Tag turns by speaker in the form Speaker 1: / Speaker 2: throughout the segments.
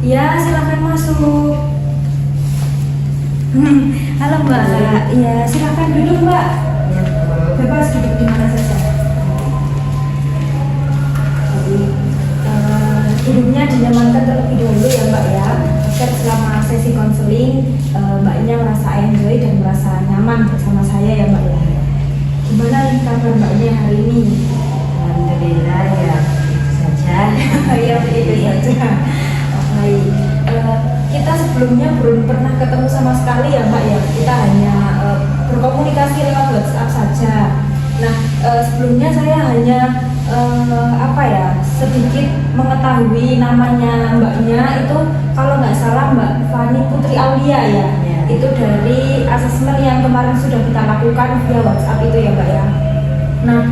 Speaker 1: Ya, silakan masuk. Halo Mbak. Iya, silakan duduk Mbak. Bebas duduk di mana saja. Jadi, duduknya dinyamankan terlebih dahulu ya Mbak ya. Agar selama sesi konseling Mbaknya merasa enjoy dan merasa nyaman bersama saya ya Mbak ya. Gimana nih kabar Mbaknya hari ini?
Speaker 2: Alhamdulillah ya begitu saja.
Speaker 1: Ya begitu saja. Baik. Kita sebelumnya belum pernah ketemu sama sekali ya Mbak ya. Kita hanya berkomunikasi lewat WhatsApp saja. Nah, sebelumnya saya hanya sedikit mengetahui namanya Mbaknya itu kalau nggak salah Mbak Fani Putri Aulia ya. Itu dari asesmen yang kemarin sudah kita lakukan via WhatsApp itu ya Mbak ya. Nah,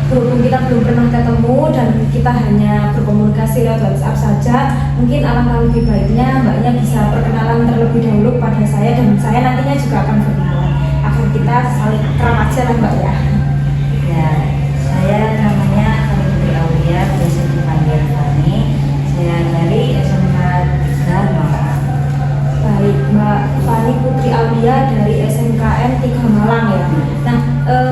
Speaker 1: berhubung kita belum pernah ketemu dan kita hanya berkomunikasi lewat WhatsApp saja, mungkin alangkah lebih baiknya Mbaknya bisa perkenalan terlebih dahulu pada saya dan saya nantinya juga akan berkenalan agar kita saling akrab aja lah Mbak ya.
Speaker 2: Ya, saya namanya Fani Putri Aulia, biasa dipanggil Fani. Saya dari SMK 3 Malang.
Speaker 1: Baik, Mbak Fani Putri Aulia dari SMKN 3 Malang ya. Nah,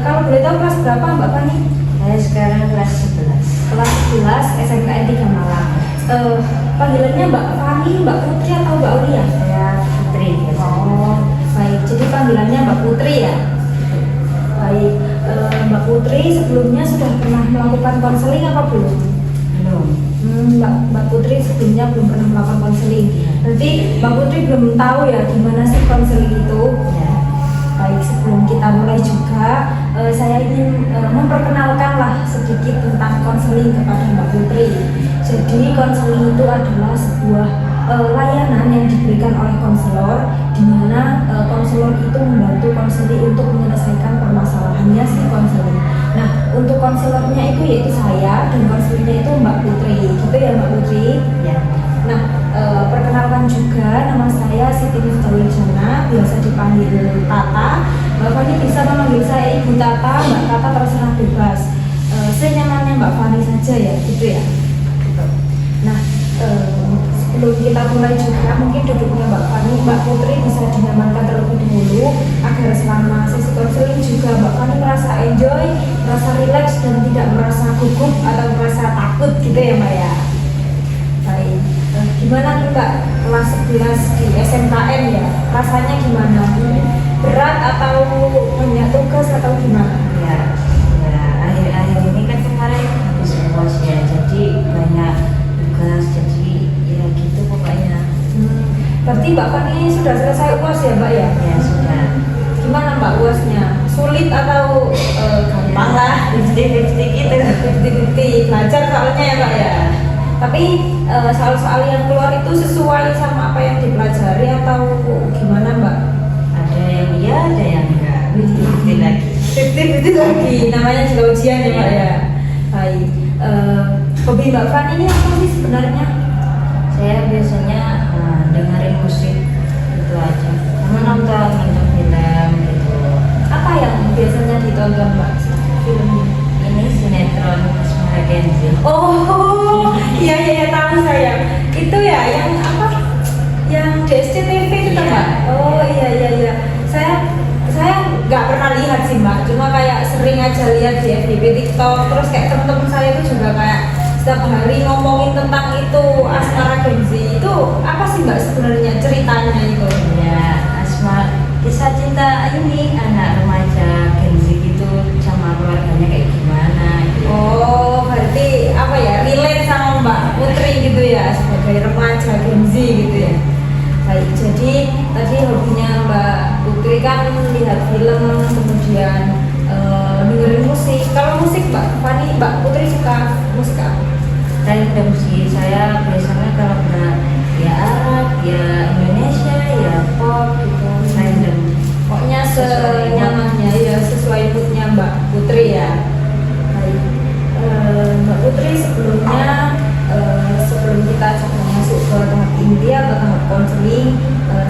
Speaker 1: kalau boleh tahu kelas berapa Mbak Fani?
Speaker 2: Saya sekarang kelas 11.
Speaker 1: Kelas 11 SMKN 3 Malang. Panggilannya Mbak Fani, Mbak Putri atau Mbak Aulia?
Speaker 2: Saya Putri.
Speaker 1: Oh, baik. Jadi panggilannya Mbak Putri ya. Baik, Mbak Putri sebelumnya sudah pernah melakukan konseling apa belum?
Speaker 2: Belum.
Speaker 1: Mbak Putri sebelumnya belum pernah melakukan konseling. Berarti Mbak Putri belum tahu ya gimana sih konseling itu.
Speaker 2: Ya.
Speaker 1: Baik, sebelum kita mulai juga, saya ingin memperkenalkan lah sedikit tentang konseling kepada Mbak Putri. Jadi konseling itu adalah sebuah layanan yang diberikan oleh konselor, di mana konselor itu membantu konseli untuk menyelesaikan permasalahannya si konseli. Nah, untuk konselornya itu yaitu saya dan konselornya itu Mbak Putri, gitu ya Mbak Putri?
Speaker 2: Ya.
Speaker 1: Nah, perkenalkan juga nama saya Siti Niftawiljana, biasa dipanggil Tata. Mbak Fani bisa memanggil saya Ibu Tata, Mbak Tata terserah bebas. Senyamannya Mbak Fani saja ya, gitu ya. Nah, sebelum kita mulai juga, mungkin duduknya Mbak Fani, Mbak Putri bisa dinyamankan terlebih dahulu agar selama sesi konseling juga Mbak Fani merasa enjoy, merasa rileks dan tidak merasa gugup atau merasa takut gitu ya Mbak ya. Baik, gimana nih Mbak kelas 11 di SMKN ya? Rasanya gimana? Berat atau banyak tugas atau gimana?
Speaker 2: Ya, akhir-akhir ini kan kemarin habis UAS ya, jadi banyak tugas, jadi ya gitu pokoknya.
Speaker 1: Berarti Mbak Fani sudah selesai UAS ya Mbak ya?
Speaker 2: Ya sudah.
Speaker 1: Gimana Mbak UASnya? Sulit atau gampang lah?
Speaker 2: 50-50 gitu.
Speaker 1: 50-50 belajar soalnya ya Mbak ya? Tapi soal-soal yang keluar itu sesuai sama apa yang dipelajari atau gimana Mbak?
Speaker 2: Ada yang iya, ada yang enggak. 50-50 lagi.
Speaker 1: 50-50 lagi, namanya juga ujian ya Mbak ya? Baik, hobi Mbak Fani ini apa sih sebenarnya?
Speaker 2: Saya biasanya dengerin musik itu aja. Sama nonton film gitu.
Speaker 1: Apa yang biasanya ditonton Mbak? Filmnya?
Speaker 2: Ini sinetron Asmara Kenzi.
Speaker 1: Oh, iya tahu saya. Itu ya yang apa? Yang di SCTV itu
Speaker 2: Iya.
Speaker 1: Mbak? Oh iya. Saya nggak pernah lihat sih Mbak. Cuma kayak sering aja lihat di FYP TikTok. Terus kayak teman-teman saya itu juga kayak setiap hari ngomongin tentang itu Asmara Kenzi. Itu apa sih Mbak sebenarnya ceritanya itu?
Speaker 2: Ya, kisah cinta ini anak remaja Kenzi gitu sama keluarganya kayak gimana gitu.
Speaker 1: Oh, berarti apa ya? Relate sama Mbak Putri gitu ya sebagai remaja Gen Z gitu ya. Baik, jadi tadi hobinya Mbak Putri kan lihat film, kemudian dengerin musik. Kalau musik Mbak Putri suka musik apa?
Speaker 2: Saya udah musik, saya biasanya kalau udah ya Arab, ya Indonesia, ya pop gitu. Saya udah
Speaker 1: Pokoknya senyamannya ya sesuai moodnya Mbak Putri ya. Baik, Mbak Putri sebelum kita coba masuk ke tahap inti atau tahap konseling,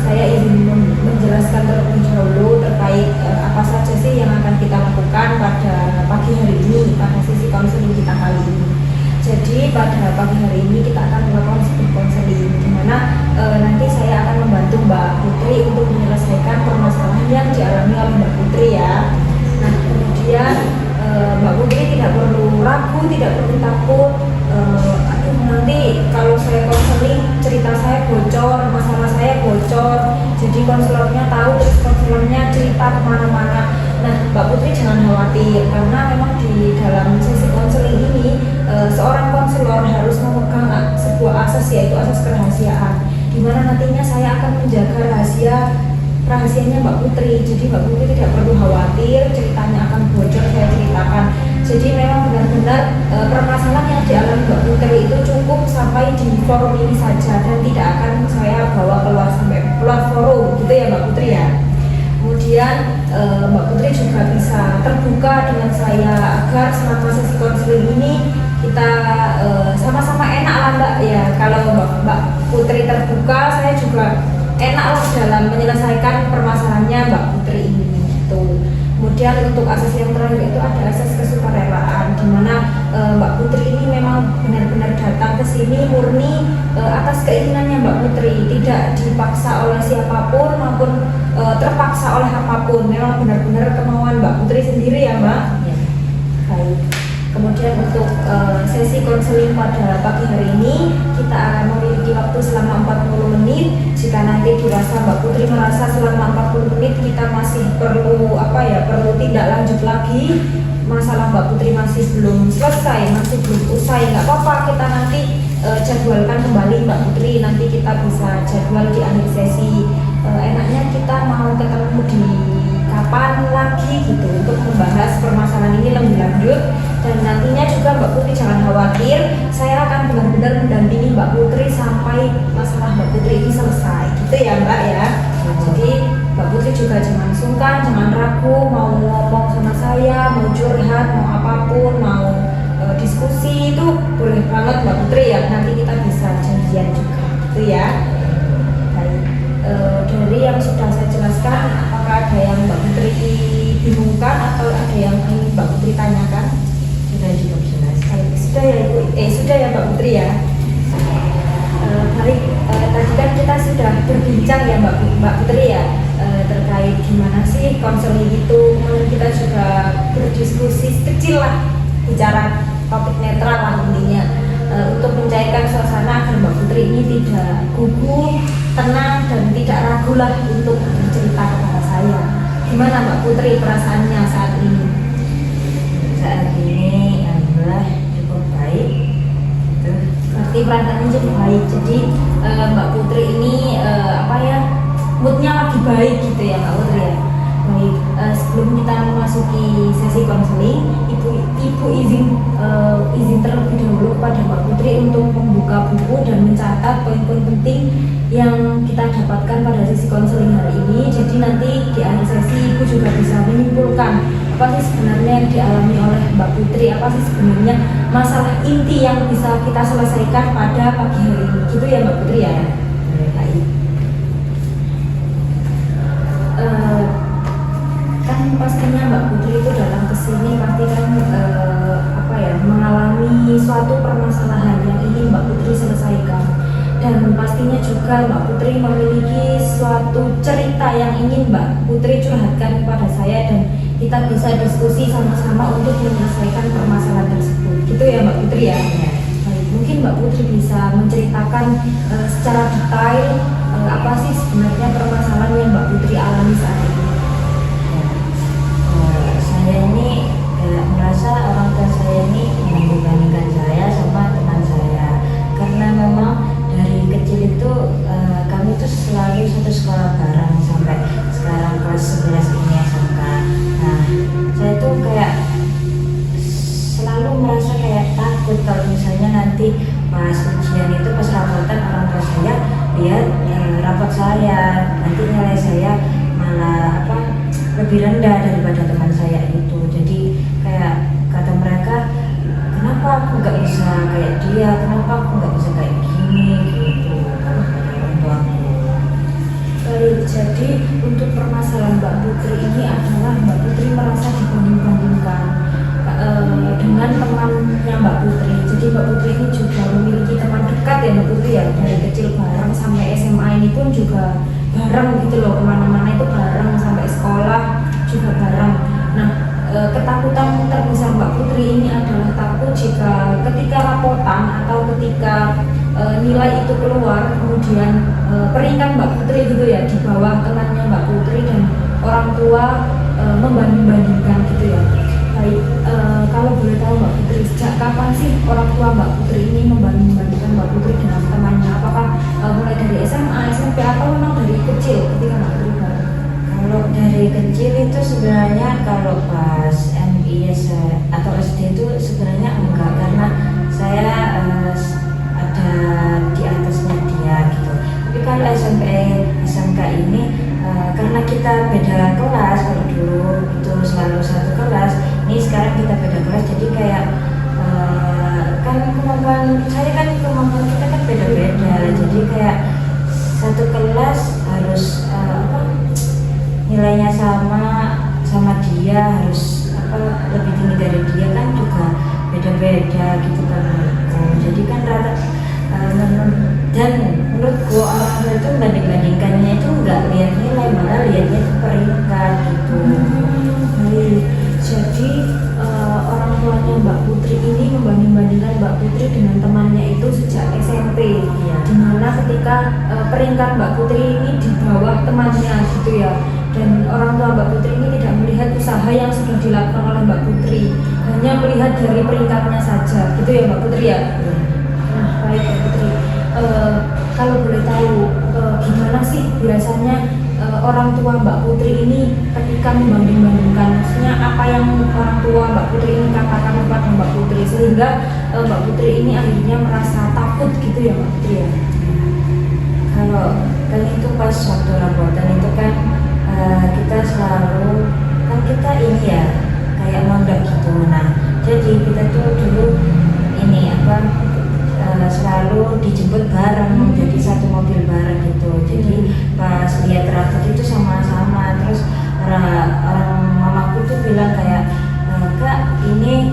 Speaker 1: saya ingin menjelaskan terlebih dahulu terkait apa saja sih yang akan kita lakukan pada pagi hari ini pada sesi konseling kita kali ini. Jadi pada pagi hari ini kita akan melakukan Jadi konselornya tahu, terus konselornya cerita kemana-mana. Nah, Mbak Putri jangan khawatir karena memang di dalam sesi konseling ini seorang konselor harus memegang sebuah asas, yaitu asas kerahasiaan, di mana nantinya saya akan menjaga rahasianya Mbak Putri. Jadi Mbak Putri tidak perlu khawatir ceritanya akan bocor, saya ceritakan. Jadi memang benar-benar permasalahan yang dialami Mbak Putri itu cukup sampai di forum ini saja dan tidak akan saya bawa keluar sampai keluar forum, gitu ya Mbak Putri ya. Kemudian Mbak Putri juga bisa terbuka dengan saya agar selama sesi konseling ini kita sama-sama enak lah Mbak ya. Kalau Mbak Putri terbuka, saya juga enak lah dalam menyelesaikan permasalahannya Mbak Putri ini gitu. Kemudian untuk asas yang terakhir itu ada asas kesukarelaan, di mana Mbak Putri ini memang benar-benar datang ke sini murni atas keinginannya Mbak Putri, tidak dipaksa oleh siapapun maupun terpaksa oleh apapun. Memang benar-benar kemauan Mbak Putri sendiri ya Mbak.
Speaker 2: Ya.
Speaker 1: Baik. Kemudian untuk sesi konseling pada pagi hari ini kita akan memiliki waktu selama 40 menit. Jika nanti dirasa Mbak Putri merasa selama 40 menit kita masih perlu perlu tindak lanjut lagi, masalah Mbak Putri masih belum selesai, masih belum usai, nggak apa-apa, kita nanti jadwalkan kembali Mbak Putri. Nanti kita bisa jadwal di akhir sesi. Enaknya kita mau ketemu di kapan lagi gitu untuk membahas permasalahan ini lebih lanjut. Dan nantinya juga Mbak Putri jangan khawatir, saya akan benar-benar mendampingi Mbak Putri sampai masalah Mbak Putri ini selesai, gitu ya Mbak ya. Jadi Mbak Putri juga jangan sungkan, jangan ragu mau ngomong sama saya, mau curhat, mau apapun, mau diskusi, itu boleh banget Mbak Putri ya. Nanti kita bisa janjian juga, gitu ya. Baik, dari yang sudah saya jelaskan, apakah ada yang Mbak Putri bingungkan atau ada yang ingin Mbak Putri tanyakan?
Speaker 2: Sudah cukup jelas.
Speaker 1: Sudah ya Ibu, sudah ya Mbak Putri ya. Tadi kan kita sudah berbincang ya Mbak Putri ya, terkait gimana sih konseling itu. Kemudian kita juga berdiskusi kecil lah, bicara topik netral lah intinya, untuk mencairkan suasana agar Mbak Putri ini tidak gugup, tenang dan tidak ragu lah untuk bercerita kepada saya. Gimana Mbak Putri perasaannya saat ini?
Speaker 2: Saat ini alhamdulillah cukup baik. Itu
Speaker 1: Berarti perasaannya cukup baik. Jadi Mbak Putri ini moodnya lagi baik gitu ya Mbak Putri ya. Baik, sebelum kita memasuki sesi konseling, Ibu izin terlebih dahulu kepada Mbak Putri untuk membuka buku dan mencatat poin-poin penting yang kita dapatkan pada sesi konseling hari ini. Jadi nanti di akhir sesi Ibu juga bisa menyimpulkan apa sih sebenarnya yang dialami oleh Mbak Putri, apa sih sebenarnya masalah inti yang bisa kita selesaikan pada pagi hari ini, gitu ya Mbak Putri ya. Baik. Kan pastinya Mbak Putri itu datang ke sini pasti kan mengalami suatu permasalahan yang ingin Mbak Putri selesaikan, dan pastinya juga Mbak Putri memiliki suatu cerita yang ingin Mbak Putri curhatkan kepada saya, dan kita bisa diskusi sama-sama untuk menyelesaikan permasalahan tersebut, gitu ya Mbak Putri ya. Baik, mungkin Mbak Putri bisa menceritakan secara detail apa sih sebenarnya permasalahan yang Mbak Putri alami saat ini.
Speaker 2: Saya ini merasa orang tua saya ini membandingkan saya sama teman saya, karena memang dari kecil itu kami tuh selalu satu sekolah bareng sampai sekarang kelas 11 ini SMK. Nah, saya tuh kayak selalu merasa kayak takut kalau misalnya nanti pas ujian itu, pas rapotan, orang tua saya lihat rapot saya, nanti nilai saya malah lebih rendah daripada teman saya itu. Jadi kayak kata mereka, kenapa aku nggak bisa kayak dia, kenapa aku nggak bisa kayak gini gitu, kalau kata orang tuaku.
Speaker 1: Baik, jadi untuk permasalahan Mbak Putri ini adalah Mbak Putri merasa dibanding-bandingkan dengan temannya Mbak Putri. Jadi Mbak Putri ini juga memiliki teman dekat ya Mbak Putri ya, dari kecil bareng sampai SMA ini pun juga bareng gitu loh, kemana-mana itu bareng, sampai sekolah juga bareng. Nah ketakutan terbesar Mbak Putri ini adalah takut jika ketika rapotan atau ketika nilai itu keluar, kemudian peringkat Mbak Putri gitu ya di bawah temannya Mbak Putri dan orang tua membanding-bandingkan gitu ya. Baik, kalau boleh tahu Mbak Putri, sejak kapan sih orang tua Mbak Putri ini membanding-bandingkan Mbak Putri dengan temannya? Apakah mulai dari SMA, SMP atau memang dari kecil ketika Mbak Putri baru?
Speaker 2: Kalau dari kecil itu sebenarnya kalau pas MI atau SD itu sebenarnya enggak, karena saya ada di atasnya dia gitu. Tapi kalau SMP SMK ini karena kita beda kelas, kalau dulu itu selalu satu kelas, ini sekarang kita beda kelas, jadi kayak kan kemampuan saya kan kemampuan kita kan beda-beda, jadi kayak satu kelas harus nilainya sama dia, harus lebih tinggi dari dia kan juga beda-beda gitu kan. Jadi kan rata dan menurutku orang tua itu banding-bandingkannya itu nggak lihat nilai, malah lihatnya itu peringkat gitu.
Speaker 1: Baik, jadi orang tuanya Mbak Putri ini membanding-bandingkan Mbak Putri dengan temannya itu sejak SMP,
Speaker 2: Iya.
Speaker 1: dimana ketika peringkat Mbak Putri ini di bawah temannya gitu ya, dan orang tua Mbak Putri ini tidak melihat usaha yang sudah dilakukan oleh Mbak Putri, hanya melihat dari peringkatnya saja gitu ya Mbak Putri ya. Nah, baik Mbak Putri, kalau boleh tahu gimana sih biasanya orang tua Mbak Putri ini ketika membanding-bandingkan, maksudnya apa yang orang tua Mbak Putri ini katakan kepada Mbak Putri sehingga Mbak Putri ini akhirnya merasa takut gitu ya Mbak Putri ya.
Speaker 2: Kalau kan itu pas waktu rapotan itu kan kita selalu kan kita ini ya kayak mondok gitu. Nah jadi kita tuh dulu ini selalu dijemput bareng, jadi satu mobil bareng gitu. Jadi pas lihat rapot itu sama-sama, terus orang mamaku tuh bilang kayak kak ini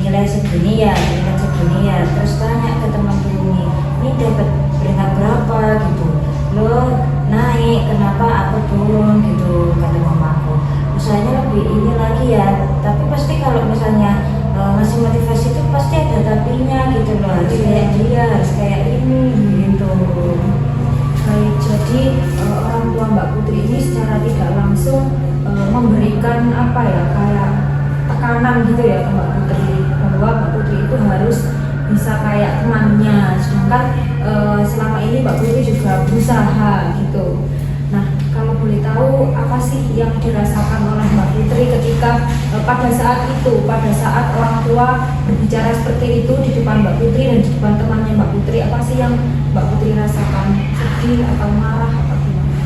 Speaker 2: nilai segini ya, peringkat segini ya, terus tanya ke temanku ini dapat peringkat berapa gitu, lo naik kenapa aku turun gitu, kata mamaku. Usahanya lebih ini lagi ya, tapi pasti kalau misalnya ngasih motivasi itu pasti ada tapinya gitu loh, harus kayak dia, harus kayak ini gitu.
Speaker 1: Baik, jadi orang tua Mbak Putri ini secara tidak langsung memberikan apa ya, kayak tekanan gitu ya ke Mbak Putri, bahwa Mbak Putri itu harus bisa kayak temannya, sedangkan selama ini Mbak Putri juga berusaha gitu. Nah, kalau boleh tahu apa sih yang dirasakan oleh Mbak Putri ketika pada saat itu, pada saat orang tua berbicara seperti itu di depan Mbak Putri dan di depan temannya Mbak Putri, apa sih yang Mbak Putri rasakan? Sedih atau marah atau gimana?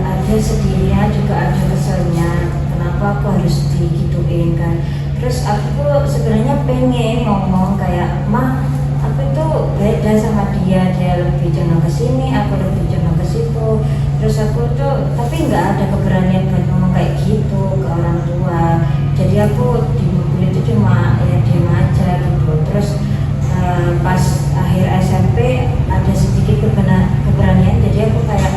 Speaker 2: Ada sedihnya juga ada keselnya, kenapa aku harus digituin kan. Terus aku sebenarnya pengen ngomong kayak mah aku itu beda sama dia lebih condong ke sini, aku lebih condong ke situ. Terus aku tuh tapi nggak ada keberanian buat ngomong kayak gitu ke orang tua. Jadi aku di mobil itu cuma ya diem aja gitu. Terus pas akhir SMP ada sedikit keberanian, jadi aku kayak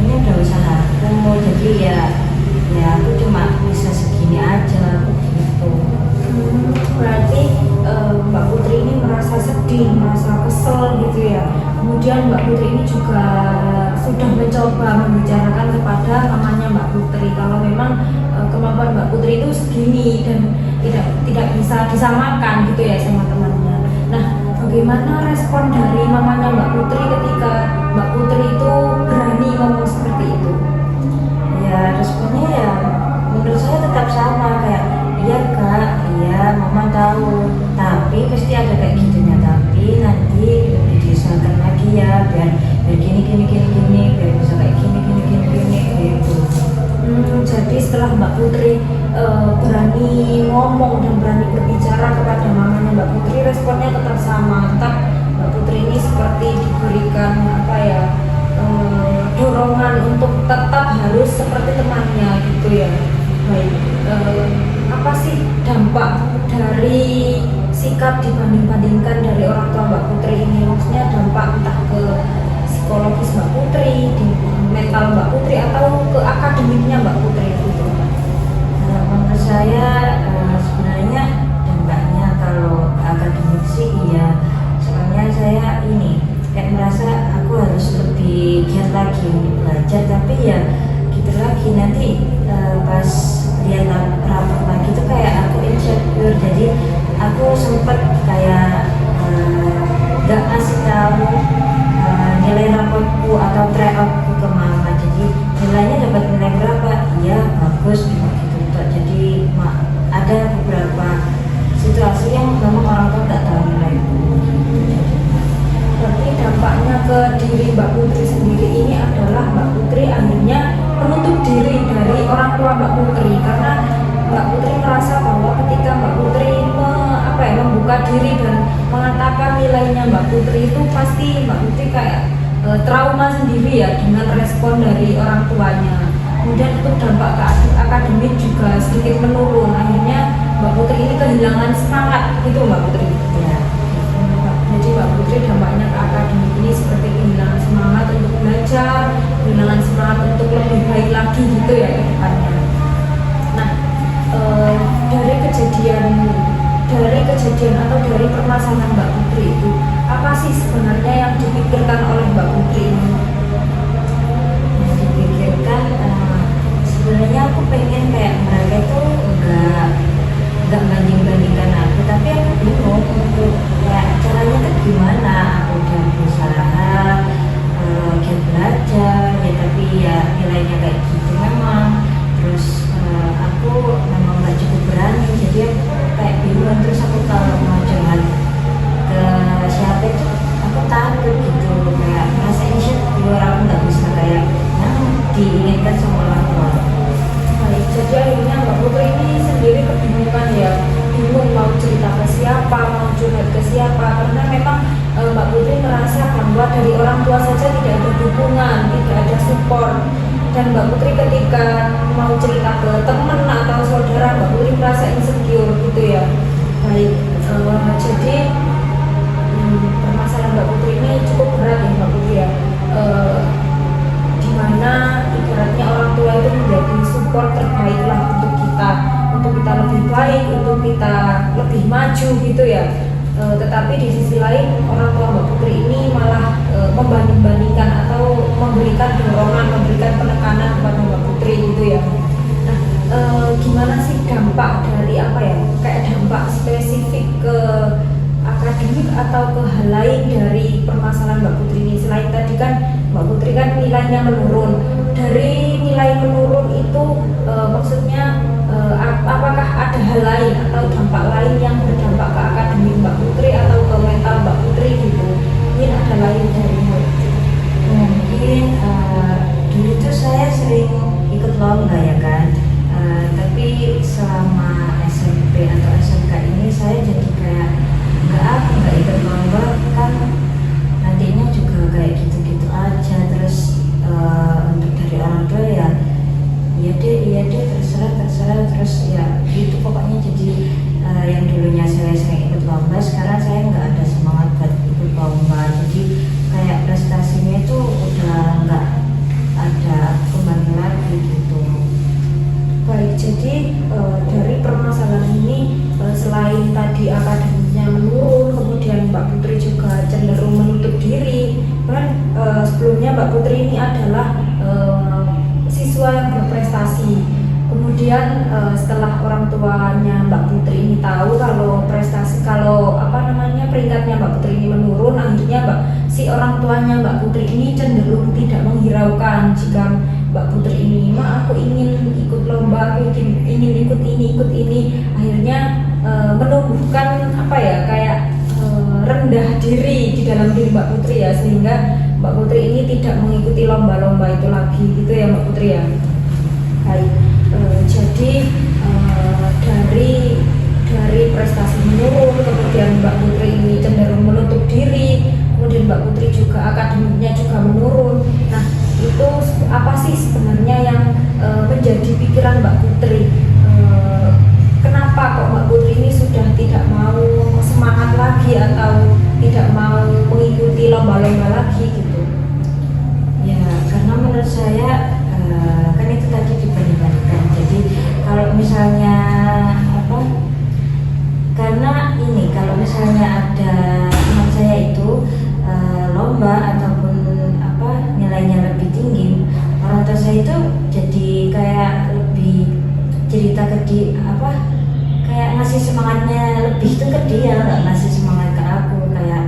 Speaker 2: ini udah usahaku, jadi ya aku cuma bisa segini aja gitu.
Speaker 1: Berarti Mbak Putri ini merasa sedih, merasa kesel gitu ya. Kemudian Mbak Putri ini juga sudah mencoba membicarakan kepada mamanya Mbak Putri kalau memang kemampuan Mbak Putri itu segini dan tidak bisa disamakan gitu ya sama temannya. Nah, bagaimana respon dari mamanya Mbak Putri ketika Mbak Putri itu berani ngomong seperti itu?
Speaker 2: Ya responnya ya menurut saya tetap sama, kayak iya kak, iya mama tahu, tapi pasti ada kayak gitunya, tapi nanti lebih diusahakan lagi ya biar gini biar bisa kayak gini gitu.
Speaker 1: Jadi setelah Mbak Putri berani ngomong dan berani berbicara kepada mamanya Mbak Putri, responnya tetap sama, tetap Mbak Putri ini seperti diberikan apa ya, dorongan untuk tetap harus seperti temannya gitu ya. Baik, apa sih dampak dari sikap dibanding-bandingkan dari orang tua Mbak Putri ini? Maksudnya dampak entah ke psikologis Mbak Putri, di mental Mbak Putri, atau ke akademiknya Mbak Putri gitu?
Speaker 2: Kalau menurut merasa aku harus lebih giat lagi untuk belajar, tapi ya gitu lagi nanti pas lihat rapor lagi tuh kayak aku insecure, jadi aku sempet kayak gak ngasih tahu nilai raportku atau tryoutku ke mama. Jadi nilainya dapat nilai berapa, iya bagus gitu. Jadi ada beberapa situasi yang memang orang tua nggak tahu nilaiku.
Speaker 1: Berarti dampaknya ke diri Mbak Putri sendiri ini adalah Mbak Putri akhirnya menutup diri dari orang tua Mbak Putri, karena Mbak Putri merasa bahwa ketika Mbak Putri membuka diri dan mengatakan nilainya Mbak Putri itu pasti Mbak Putri kayak trauma sendiri ya dengan respon dari orang tuanya. Kemudian untuk dampak ke akademik juga sedikit menurun, akhirnya Mbak Putri ini kehilangan semangat gitu Mbak Putri ya. Jadi Mbak Putri dampaknya ke akademik ini seperti kehilangan semangat untuk belajar, kehilangan semangat untuk lebih baik lagi gitu ya ke depannya. Nah, dari kejadian atau dari permasalahan Mbak Putri itu, apa sih sebenarnya yang dipikirkan oleh Mbak Putri ini?
Speaker 2: Yang dipikirkan sebenarnya aku pengen kayak mereka itu nggak banding-bandingkan aku, tapi aku bingung untuk kayak caranya tuh gimana. Aku udah berusaha giat belajar ya, tapi ya nilainya kayak gitu memang. Terus aku memang nggak cukup berani, jadi aku kayak bingung. Terus aku kalau mau curhat ke siapa itu aku takut gitu, kayak merasa insecure, aku nggak bisa kayak yang diinginkan sama orang tua.
Speaker 1: Baik, jadi akhirnya Mbak Putri ini sendiri kebingungan ya, bingung mau cerita ke siapa, mau curhat ke siapa, karena memang Mbak Putri merasa bahwa dari orang tua saja tidak ada dukungan, tidak ada support. Dan Mbak Putri ketika mau cerita ke teman atau saudara, Mbak Putri merasa insecure gitu ya. Baik, jadi permasalahan Mbak Putri ini cukup berat ya Mbak Putri ya, dimana ibaratnya orang tua itu menjadi support terbaik lah untuk kita lebih baik, untuk kita lebih maju gitu ya. Tetapi di sisi lain orang tua Mbak Putri ini malah membanding-bandingkan atau memberikan dorongan, memberikan penekanan kepada Mbak Putri gitu ya. Nah, gimana sih dampak dari kayak dampak spesifik ke akademik atau ke hal lain dari permasalahan Mbak Putri ini? Selain tadi kan Mbak Putri kan nilainya menurun, dari nilai menurun itu maksudnya apakah ada hal lain atau dampak lain yang berdampak ke akademik Mbak Putri atau ke mental Mbak Putri gitu? Mungkin ada lain dari Mbak Putri.
Speaker 2: Mungkin dulu tuh saya sering ikut lomba ya kan, tapi selama SMP atau SMK ini saya jadi kayak nggak ikut lomba kan, nantinya juga kayak gitu-gitu aja. Terus untuk dari orang tua ya iya deh terserah terus ya gitu pokoknya. Jadi yang dulunya saya sering ikut lomba, sekarang saya nggak ada semangat buat ikut lomba, jadi kayak prestasinya itu udah nggak ada kembali lagi gitu.
Speaker 1: Baik, jadi dari permasalahan ini selain tadi akademiknya menurun, kemudian Mbak Putri juga cenderung menutup diri. Kan sebelumnya Mbak Putri ini adalah siswa yang berprestasi. Kemudian setelah orang tuanya Mbak Putri ini tahu kalau peringkatnya Mbak Putri ini menurun, akhirnya si orang tuanya Mbak Putri ini cenderung tidak menghiraukan jika Mbak Putri ini, aku ingin ikut lomba, aku ingin ikut ini. Akhirnya menumbuhkan rendah diri di dalam diri Mbak Putri ya, sehingga Mbak Putri ini tidak mengikuti lomba-lomba itu lagi gitu ya Mbak Putri ya. Baik, jadi dari prestasi menurun, kemudian Mbak Putri ini cenderung menutup diri, kemudian Mbak Putri juga akademiknya juga menurun. Nah, itu apa sih sebenarnya yang menjadi pikiran Mbak Putri? Kenapa kok Mbak Putri ini sudah tidak mau semangat lagi atau tidak mau mengikuti lomba-lomba lagi gitu?
Speaker 2: Ya karena menurut saya kan itu tadi dibanding-bandingkan. Jadi kalau misalnya karena ini kalau misalnya ada teman saya itu lomba atau apa kayak ngasih semangatnya lebih tuh ke dia, nggak ngasih semangat ke aku kayak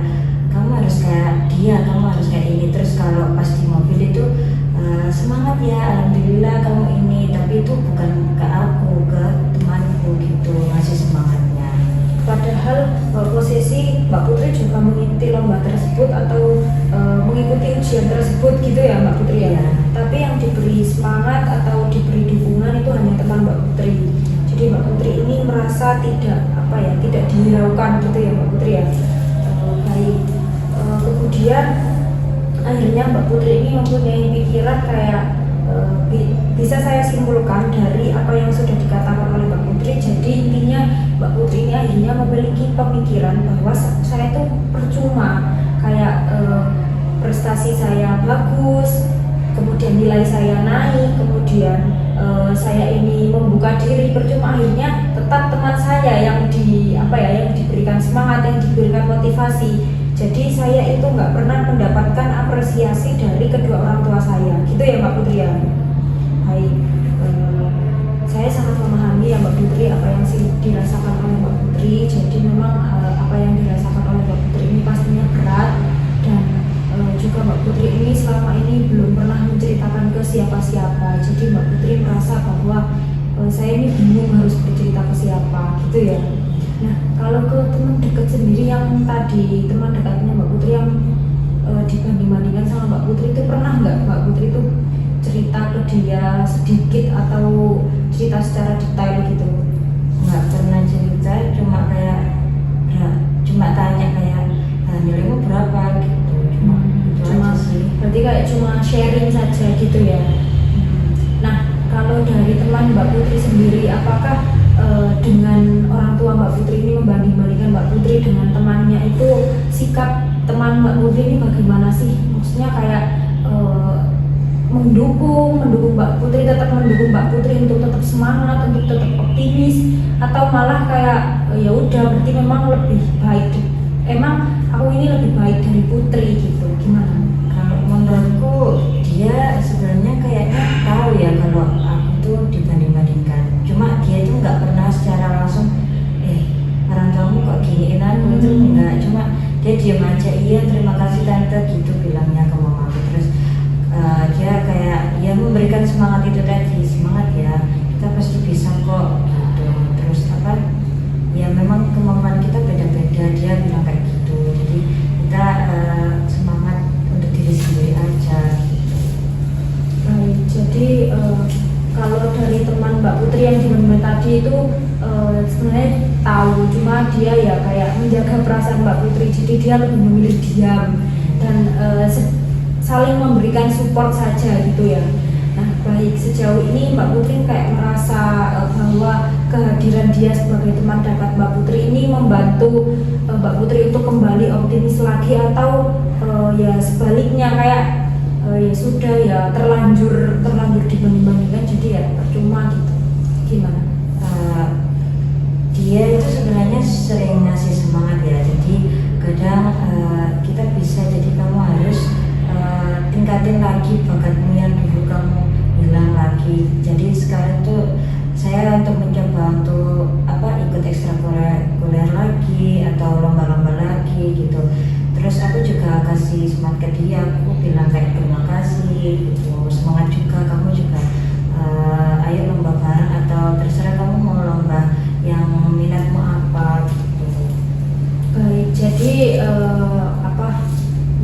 Speaker 2: kamu harus kayak dia, kamu harus kayak ini. Terus kalau pas di mobil itu semangat ya, alhamdulillah kamu ini, tapi itu bukan ke aku, ke temanku gitu ngasih semangatnya.
Speaker 1: Padahal posisi Mbak Putri juga mengikuti lomba tersebut atau mengikuti ujian tersebut gitu ya Mbak Putri ya.
Speaker 2: Iya.
Speaker 1: Tapi yang diberi semangat atau diberi dukungan itu hanya teman Mbak Putri. Jadi Mbak Putri ini merasa tidak tidak dihiraukan gitu ya Mbak Putri ya. Baik. Kemudian akhirnya Mbak Putri ini mempunyai pikiran kayak bisa saya simpulkan dari apa yang sudah dikatakan oleh Mbak Putri. Jadi intinya Mbak Putri ini akhirnya memiliki pemikiran bahwa saya itu percuma kayak prestasi saya bagus, kemudian nilai saya naik, kemudian saya ini membuka diri, percuma akhirnya tetap teman saya yang yang diberikan semangat, yang diberikan motivasi. Jadi saya itu nggak pernah mendapatkan apresiasi dari kedua orang tua saya, gitu ya Mbak Putri ya. Baik, saya sangat memahami ya Mbak Putri apa yang dirasakan oleh Mbak Putri. Jadi memang apa yang dirasakan oleh Mbak Putri ini pastinya berat, dan juga Mbak Putri ini selama ini belum pernah menceritakan ke siapa-siapa. Jadi Mbak Putri merasa bahwa saya ini bingung harus bercerita ke siapa, gitu ya. Nah, kalau ke teman dekat sendiri yang tadi, teman dekatnya Mbak Putri yang dibanding-bandingkan sama Mbak Putri itu, pernah nggak Mbak Putri itu cerita ke dia sedikit atau cerita secara detail gitu?
Speaker 2: Nggak pernah cerita, cuma tanya kayak nilaimu berapa gitu, cuma sih.
Speaker 1: Berarti kayak cuma sharing saja gitu ya. Nah, kalau dari teman Mbak Putri sendiri, apakah dengan orang tua Mbak Putri ini membanding-bandingkan Mbak Putri dengan temannya, itu sikap teman Mbak Putri ini bagaimana sih? Maksudnya kayak mendukung Mbak Putri, tetap mendukung Mbak Putri untuk tetap semangat, untuk tetap optimis, atau malah kayak ya udah berarti memang lebih baik, emang aku ini lebih baik dari Putri gitu, gimana?
Speaker 2: Kalau menurutku dia sebenarnya kayaknya tahu ya kalau aku tuh dibanding-bandingkan, cuma dia tuh nggak pernah secara langsung orang kamu kok giniin aku, itu enggak, cuma dia diam aja, iya terima kasih tante gitu bilangnya ke mamaku. Terus dia kayak ya memberikan semangat itu tadi, semangat ya kita pasti bisa kok gitu. Terus ya memang kemampuan kita beda-beda, dia bilang kayak gitu. Jadi kita semangat untuk diri sendiri aja gitu.
Speaker 1: Baik, jadi kalau dari teman Mbak Putri yang di momen tadi itu sebenarnya tahu, cuma dia ya kayak menjaga perasaan Mbak Putri, jadi dia lebih memilih diam dan saling memberikan support saja gitu ya. Nah, baik, sejauh ini Mbak Putri kayak merasa bahwa kehadiran dia sebagai teman dekat Mbak Putri ini membantu Mbak Putri untuk kembali optimis lagi, atau ya sebaliknya kayak ya sudah ya terlanjur dibanding-bandingkan, jadi ya percuma gitu, gimana?
Speaker 2: Dia itu sebenarnya sering ngasih semangat ya, jadi kadang kita bisa, jadi kamu harus tingkatin lagi bakatmu yang dulu kamu hilang lagi. Jadi sekarang tuh saya untuk mencoba untuk ikut ekstrakurikuler lagi atau lomba-lomba lagi gitu. Terus aku juga kasih semangat ke dia, aku bilang kayak terima kasih gitu, semangat juga, kamu juga ayo lomba bareng atau terserah kamu mau lomba yang minatmu apa gitu.
Speaker 1: Baik, jadi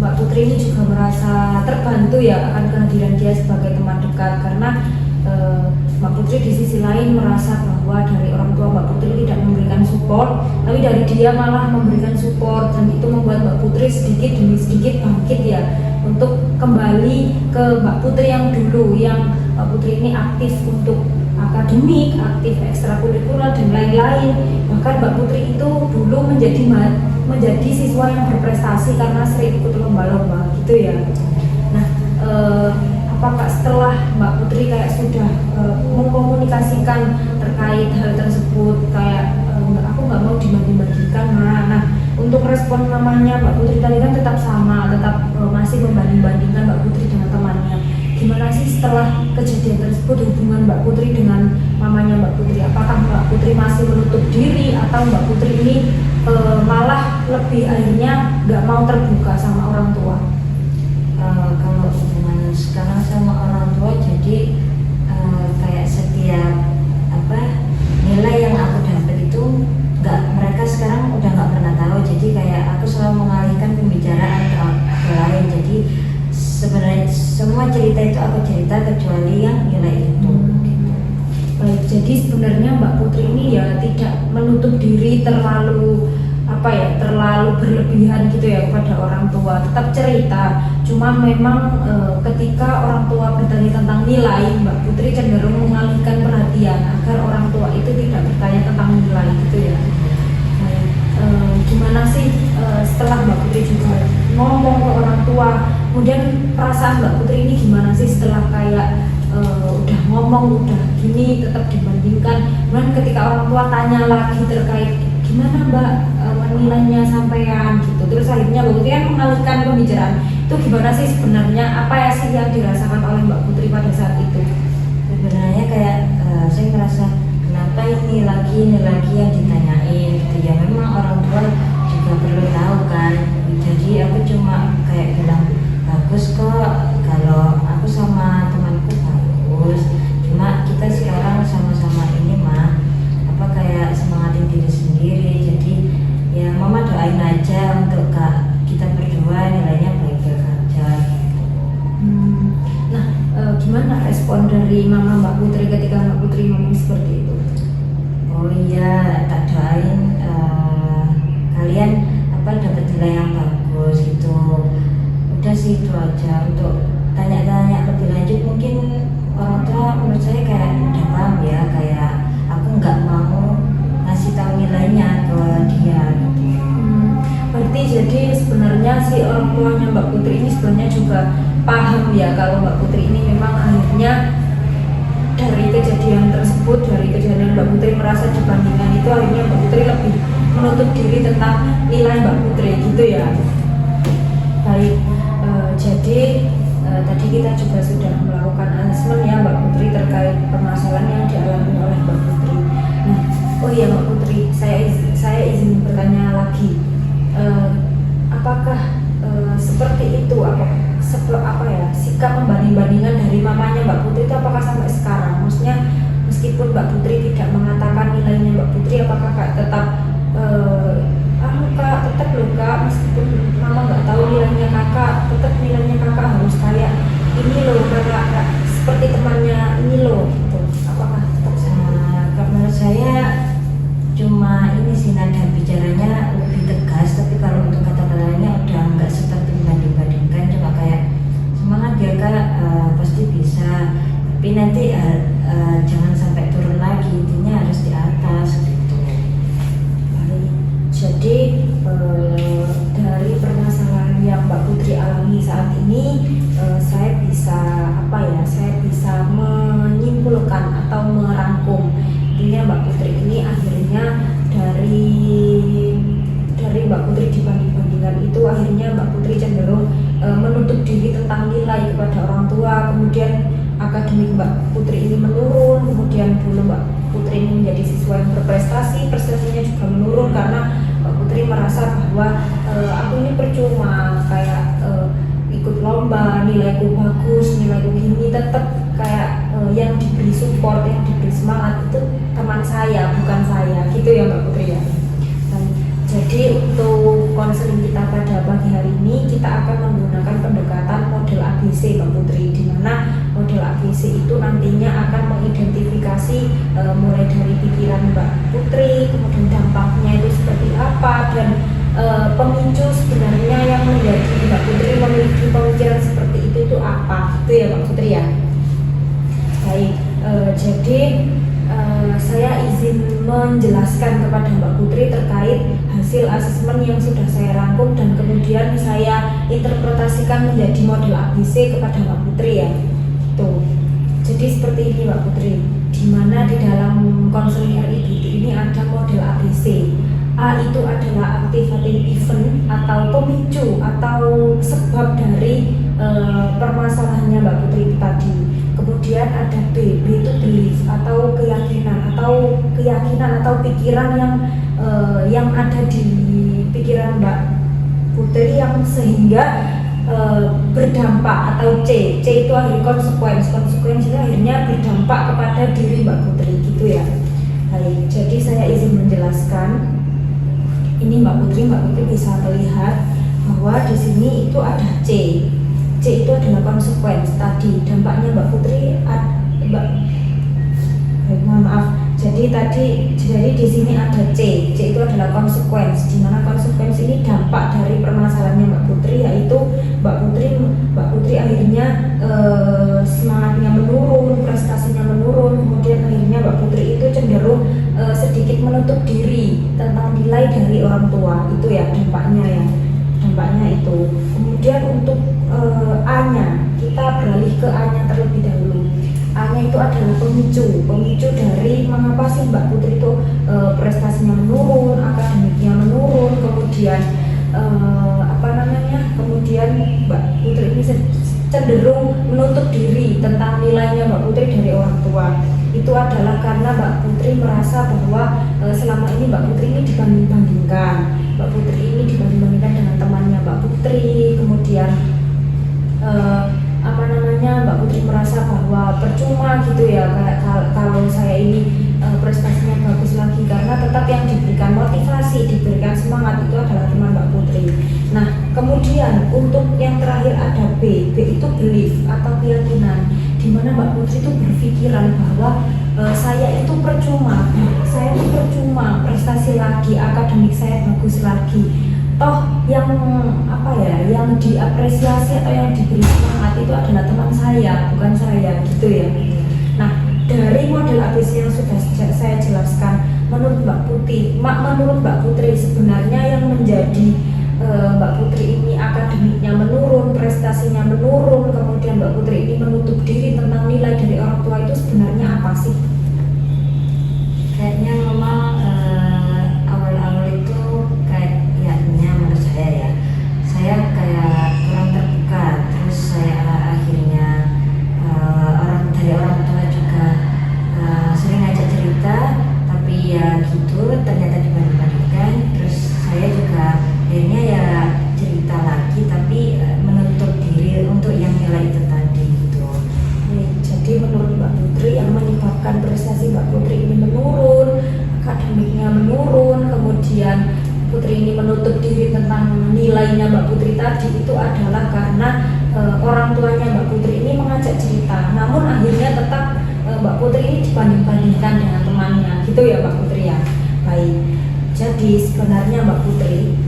Speaker 1: Mbak Putri ini juga merasa terbantu ya akan kehadiran dia sebagai teman dekat, karena Mbak Putri di sisi lain merasa bahwa dari orang tua Mbak Putri tidak memberikan support, tapi dari dia malah memberikan support, dan itu membuat Mbak Putri sedikit demi sedikit bangkit ya untuk kembali ke Mbak Putri yang dulu, yang Mbak Putri ini aktif untuk akademik, aktif ekstrakurikuler dan lain-lain. Bahkan Mbak Putri itu dulu menjadi siswa yang berprestasi karena sering ikut lomba-lomba gitu ya. Nah, apakah setelah Mbak Putri kayak sudah mengkomunikasikan terkait hal tersebut, kayak aku nggak mau dibanding-bandingkan, nah untuk respon mamanya Mbak Putri tadi kan tetap sama, tetap masih membanding-bandingkan Mbak Putri dengan temannya. gimana sih setelah kejadian tersebut hubungan Mbak Putri dengan mamanya Mbak Putri? Apakah Mbak Putri masih menutup diri atau Mbak Putri ini malah lebih akhirnya nggak mau terbuka sama orang tua?
Speaker 2: Kalau hubungan sekarang sama orang tua, jadi kayak setiap nilai yang aku dapat itu mereka sekarang udah nggak pernah tahu. Jadi kayak aku selalu mengalihkan pembicaraan ke lain. Jadi sebenarnya semua cerita itu aku cerita kecuali yang nilai itu. Gitu.
Speaker 1: Baik, jadi sebenarnya Mbak Putri ini ya tidak menutup diri terlalu terlalu berlebihan gitu ya kepada orang tua, tetap cerita. Cuma memang ketika orang tua bertanya tentang nilai, Mbak Putri cenderung mengalihkan perhatian agar orang tua itu tidak bertanya tentang nilai gitu ya. Baik, gimana sih setelah Mbak Putri juga ngomong ke orang tua, kemudian perasaan Mbak Putri ini gimana sih setelah kayak udah ngomong, udah gini tetap dibandingkan, kemudian ketika orang tua tanya lagi terkait gimana Mbak menilainya sampean gitu, terus akhirnya Mbak Putri kan mengalihkan pembicaraan, itu gimana sih sebenarnya, apa ya sih yang dirasakan oleh Mbak Putri pada saat itu?
Speaker 2: Sebenarnya kayak saya merasa kenapa ini lagi yang ditanyain gitu ya. Memang orang tua juga perlu tahu kan. Jadi aku cuma kayak bilang bagus kok kalau aku sama temanku bagus, cuma kita sekarang sama-sama ini kayak semangatin diri sendiri. Jadi ya mama doain aja untuk kita berdua nilainya baik-baik aja gitu.
Speaker 1: Nah, gimana respon dari mama Mbak Putri ketika Mbak Putri ngomong seperti itu?
Speaker 2: Oh iya, tak doain kalian dapat nilai yang bagus gitu. Udah sih itu aja. Untuk tanya-tanya lebih lanjut mungkin orang tua menurut saya kayak udah paham ya, kayak aku nggak mau ngasih tahu nilainya ke dia gitu.
Speaker 1: Berarti jadi sebenarnya si orang tuanya Mbak Putri ini sebenarnya juga paham ya kalau Mbak Putri ini memang akhirnya dari kejadian tersebut, dari kejadian Mbak Putri merasa dibandingkan itu, akhirnya Mbak Putri lebih menutup diri tentang nilai Mbak Putri gitu ya. Baik, jadi tadi kita juga sudah melakukan asesmen ya Mbak Putri terkait permasalahan yang dialami oleh Mbak Putri. Nah, oh iya Mbak Putri, saya izin bertanya lagi, apakah seperti itu sikap membanding-bandingkan dari mamanya Mbak Putri itu apakah sampai sekarang? Maksudnya meskipun Mbak Putri tidak mengatakan nilainya Mbak Putri, apakah tetap kak tetap loh kak, meskipun mama nggak tahu nilainya kakak, tetap nilainya kakak harus kayak ini loh, kakak seperti temannya ini loh gitu. Apakah tetap sama?
Speaker 2: Menurut saya cuma ini sih nada bicaranya lebih tegas, tapi kalau untuk kata-katanya udah nggak seperti membanding-bandingkan, cuma kayak semangat ya kak, pasti bisa, tapi nanti jangan sampai turun lagi, intinya harus di atas gitu.
Speaker 1: Jadi dari permasalahan yang Mbak Putri alami saat ini, saya bisa menyimpulkan atau merangkum, intinya Mbak Putri ini akhirnya dari Mbak Putri dibanding-bandingkan itu, akhirnya Mbak Putri cenderung menutup diri tentang nilai kepada orang tua, kemudian akademik Mbak Putri ini menurun, kemudian dulu Mbak Putri ini menjadi siswa yang berprestasi, prestasinya juga menurun karena Mbak Putri merasa bahwa aku ini percuma kayak ikut lomba, nilaiku bagus, nilaiku gini, tetap kayak yang diberi support, yang diberi semangat itu teman saya, bukan saya, gitu ya Mbak Putri ya. Jadi untuk konseling kita pada pagi hari ini, kita akan menggunakan pendekatan model ABC Mbak Putri, di mana model ABC itu nantinya akan mengidentifikasi mulai dari pikiran Mbak Putri, kemudian dampaknya itu seperti apa, dan pemicu sebenarnya yang menjadi Mbak Putri memiliki pemikiran seperti itu apa, gitu ya Mbak Putri ya. Baik, jadi saya izin menjelaskan kepada Mbak Putri terkait hasil asesmen yang sudah saya rangkum dan kemudian saya interpretasikan menjadi model ABC kepada Mbak Putri ya. Tuh. Jadi seperti ini Mbak Putri, di mana di dalam konseling RIBT ini ada model ABC. A itu adalah activating event atau pemicu atau sebab dari permasalahannya Mbak Putri itu tadi. Kemudian ada B itu belief atau keyakinan atau pikiran yang ada di pikiran Mbak Putri yang sehingga berdampak, atau C itu akhirnya konsekuensinya akhirnya berdampak kepada diri Mbak Putri gitu ya. Baik, jadi saya izin menjelaskan. Ini Mbak Putri bisa melihat bahwa di sini itu ada C itu adalah konsekuensi tadi. Dampaknya Mbak Putri jadi di sini ada C itu adalah konsekuensi, di mana konsekuensi ini dampak dari permasalahannya Mbak Putri, yaitu Mbak Putri akhirnya semangatnya menurun, prestasinya menurun, kemudian akhirnya Mbak Putri itu cenderung sedikit menutup diri tentang nilai dari orang tua. Itu ya dampaknya itu. Kemudian untuk A-nya, kita beralih ke A-nya terlebih dahulu. A-nya itu adalah pemicu dari mengapa sih Mbak Putri itu prestasinya menurun, akademiknya menurun, kemudian kemudian Mbak Putri ini cenderung menutup diri tentang nilainya Mbak Putri dari orang tua. Itu adalah karena Mbak Putri merasa bahwa selama ini Mbak Putri ini dibanding-bandingkan dengan temannya Mbak Putri, kemudian Mbak Putri merasa bahwa percuma gitu ya kalau saya ini prestasinya bagus lagi, karena tetap yang diberikan motivasi, diberikan semangat itu adalah teman Mbak Putri. Nah, kemudian untuk yang terakhir ada B itu belief atau keyakinan, di mana Mbak Putri itu berpikiran bahwa saya itu percuma prestasi lagi, akademik saya bagus lagi. Toh yang diapresiasi atau yang diberi semangat itu adalah teman saya, bukan saya gitu ya. Nah, dari model ABC yang sudah saya jelaskan, menurut Mbak Putri sebenarnya yang menjadi Mbak Putri ini akademiknya menurun, prestasinya menurun, kemudian Mbak Putri ini menutup diri tentang nilai dari orang tua, itu sebenarnya apa sih?
Speaker 2: Kayaknya memang awal-awal itu menurut saya kayak kurang terbuka, terus saya akhirnya dari orang tua juga sering ngajak cerita, tapi ya gitu ternyata dibanding-bandingkan. Terus saya juga akhirnya ya cerita lagi, tapi menutup diri untuk yang nilai itu tadi gitu.
Speaker 1: Jadi menurut Mbak Putri yang menyebabkan prestasi Mbak Putri ini menurun, akademiknya menurun, kemudian Putri ini menutup diri tentang nilainya Mbak Putri tadi, itu adalah karena orang tuanya Mbak Putri ini mengajak cerita, namun akhirnya tetap Mbak Putri ini dibanding-bandingkan dengan temannya gitu ya Mbak Putri ya. Baik, jadi sebenarnya Mbak Putri